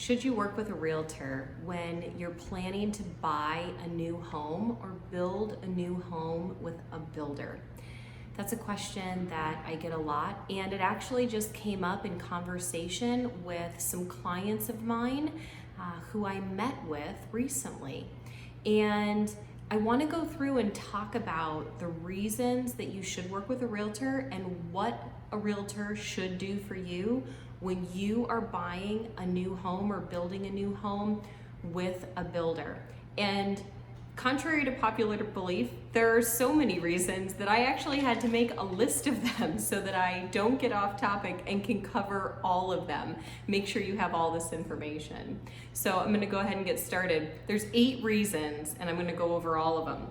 Should you work with a realtor when you're planning to buy a new home or build a new home with a builder? That's a question that I get a lot, and it actually just came up in conversation with some clients of mine who I met with recently. And I want to go through and talk about the reasons that you should work with a realtor and what a realtor should do for you when you are buying a new home or building a new home with a builder. And contrary to popular belief, there are so many reasons that I actually had to make a list of them so that I don't get off topic and can cover all of them. Make sure you have all this information. So I'm gonna go ahead and get started. There's 8 reasons, and I'm gonna go over all of them.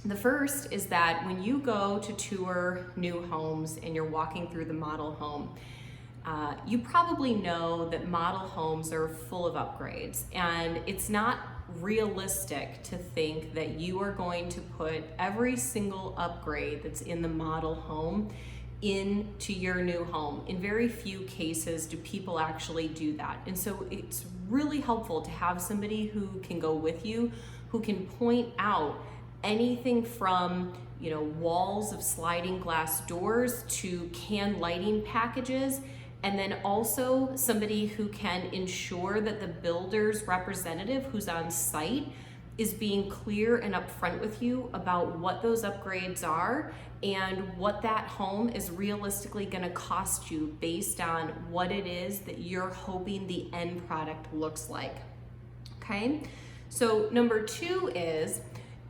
The first is that when you go to tour new homes and you're walking through the model home, you probably know that model homes are full of upgrades, and it's not realistic to think that you are going to put every single upgrade that's in the model home into your new home. In very few cases do people actually do that. And so it's really helpful to have somebody who can go with you, who can point out anything from walls of sliding glass doors to can lighting packages. And then also somebody who can ensure that the builder's representative who's on site is being clear and upfront with you about what those upgrades are and what that home is realistically going to cost you based on what it is that you're hoping the end product looks like. Okay, so number 2 is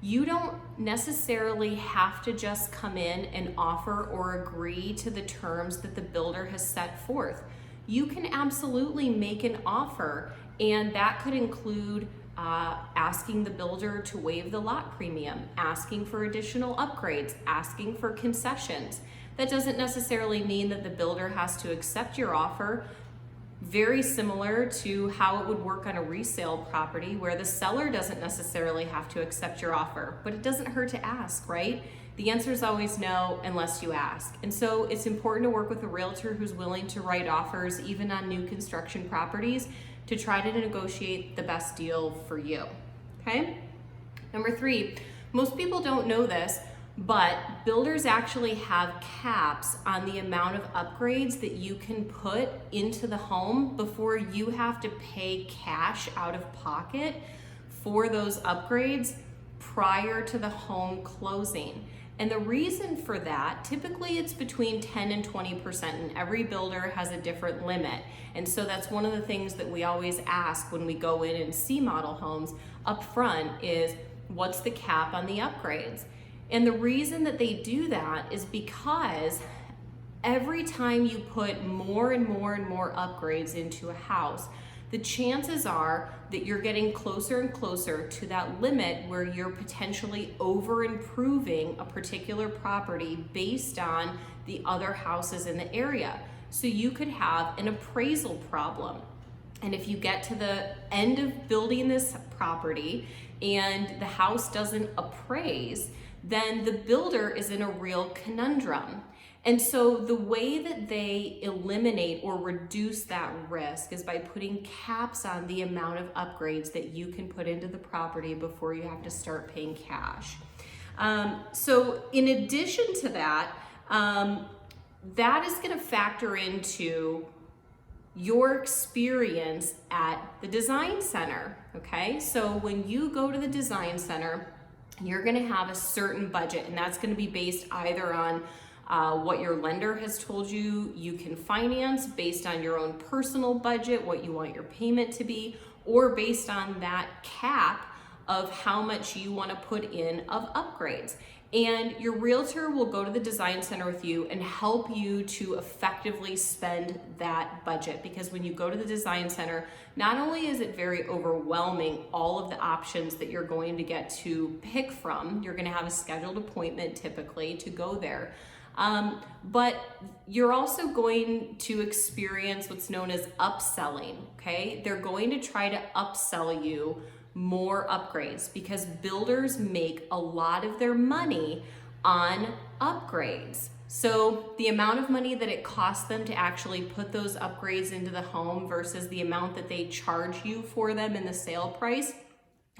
you don't necessarily have to just come in and offer or agree to the terms that the builder has set forth. You can absolutely make an offer, and that could include asking the builder to waive the lot premium, asking for additional upgrades, asking for concessions. That doesn't necessarily mean that the builder has to accept your offer. Very similar to how it would work on a resale property where the seller doesn't necessarily have to accept your offer, but it doesn't hurt to ask, right? The answer is always no unless you ask. And so it's important to work with a realtor who's willing to write offers even on new construction properties to try to negotiate the best deal for you, okay? Number 3, most people don't know this, but builders actually have caps on the amount of upgrades that you can put into the home before you have to pay cash out of pocket for those upgrades prior to the home closing. And the reason for that, typically it's between 10 and 20%, and every builder has a different limit. And so that's one of the things that we always ask when we go in and see model homes up front is, what's the cap on the upgrades? And the reason that they do that is because every time you put more and more and more upgrades into a house, the chances are that you're getting closer and closer to that limit where you're potentially over improving a particular property based on the other houses in the area. So you could have an appraisal problem. And if you get to the end of building this property and the house doesn't appraise, then the builder is in a real conundrum. And so the way that they eliminate or reduce that risk is by putting caps on the amount of upgrades that you can put into the property before you have to start paying cash. So in addition to that, that is going to factor into your experience at the design center, okay? So when you go to the design center, you're going to have a certain budget, and that's going to be based either on what your lender has told you you can finance, based on your own personal budget, what you want your payment to be, or based on that cap of how much you want to put in of upgrades. And your realtor will go to the design center with you and help you to effectively spend that budget. Because when you go to the design center, not only is it very overwhelming, all of the options that you're going to get to pick from, you're going to have a scheduled appointment typically to go there. But you're also going to experience what's known as upselling, okay? They're going to try to upsell you more upgrades because builders make a lot of their money on upgrades. So the amount of money that it costs them to actually put those upgrades into the home versus the amount that they charge you for them in the sale price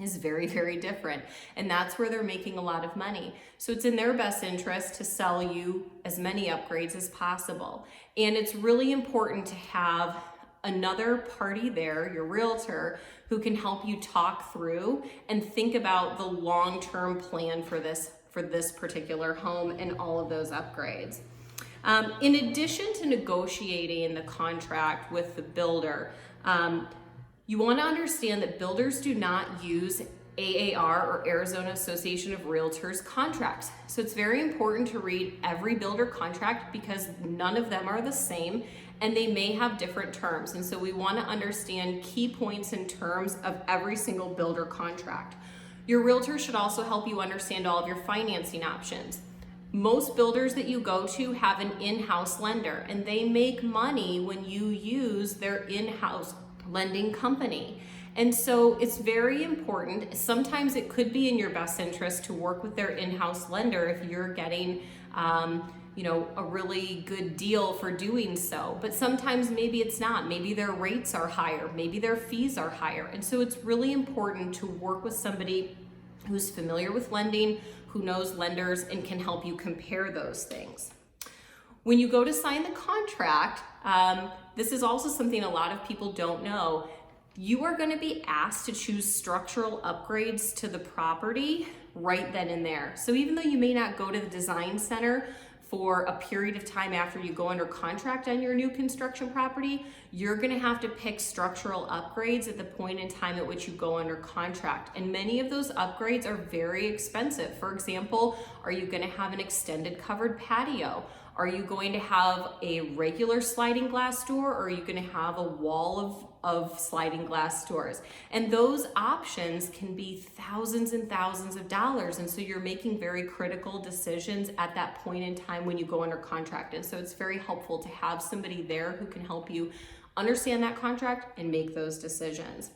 is very, very different. And that's where they're making a lot of money. So it's in their best interest to sell you as many upgrades as possible. And it's really important to have another party there, your realtor, who can help you talk through and think about the long-term plan for this particular home and all of those upgrades. In addition to negotiating the contract with the builder, you want to understand that builders do not use AAR or Arizona Association of Realtors contracts. So it's very important to read every builder contract because none of them are the same and they may have different terms. And so we want to understand key points and terms of every single builder contract. Your realtor should also help you understand all of your financing options. Most builders that you go to have an in-house lender and they make money when you use their in-house lending company. And so it's very important. Sometimes it could be in your best interest to work with their in-house lender if you're getting a really good deal for doing so. But sometimes maybe it's not. Maybe their rates are higher. Maybe their fees are higher. And so it's really important to work with somebody who's familiar with lending, who knows lenders, and can help you compare those things. When you go to sign the contract, this is also something a lot of people don't know. You are going to be asked to choose structural upgrades to the property right then and there. So even though you may not go to the design center for a period of time after you go under contract on your new construction property, you're going to have to pick structural upgrades at the point in time at which you go under contract. And many of those upgrades are very expensive. For example, are you going to have an extended covered patio? Are you going to have a regular sliding glass door, or are you going to have a wall of sliding glass doors? And those options can be thousands and thousands of dollars. And so you're making very critical decisions at that point in time when you go under contract. And so it's very helpful to have somebody there who can help you understand that contract and make those decisions.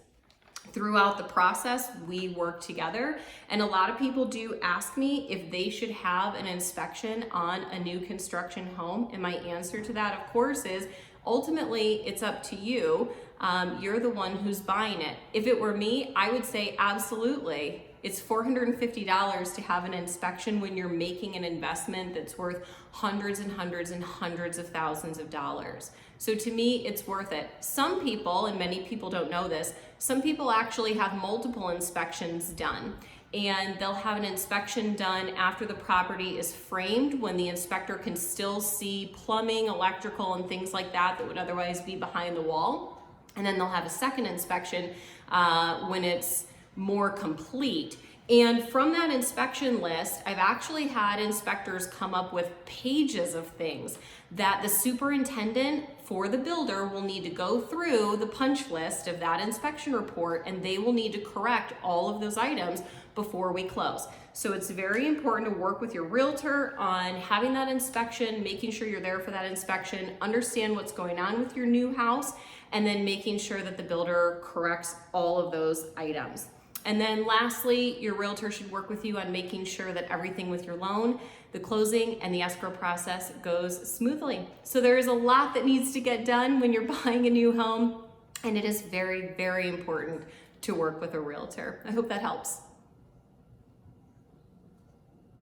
Throughout the process, we work together, and a lot of people do ask me if they should have an inspection on a new construction home, and my answer to that, of course, is ultimately it's up to you. You're the one who's buying it. If it were me, I would say absolutely. It's $450 to have an inspection when you're making an investment that's worth hundreds and hundreds and hundreds of thousands of dollars. So to me, it's worth it. Some people, and many people don't know this, some people actually have multiple inspections done. And they'll have an inspection done after the property is framed, when the inspector can still see plumbing, electrical, and things like that would otherwise be behind the wall. And then they'll have a second inspection when it's more complete. And from that inspection list, I've actually had inspectors come up with pages of things that the superintendent for the builder will need to go through the punch list of that inspection report, and they will need to correct all of those items before we close. So it's very important to work with your realtor on having that inspection, making sure you're there for that inspection, understand what's going on with your new house, and then making sure that the builder corrects all of those items. And then lastly, your realtor should work with you on making sure that everything with your loan, the closing, and the escrow process goes smoothly. So there is a lot that needs to get done when you're buying a new home, and it is very, very important to work with a realtor. I hope that helps.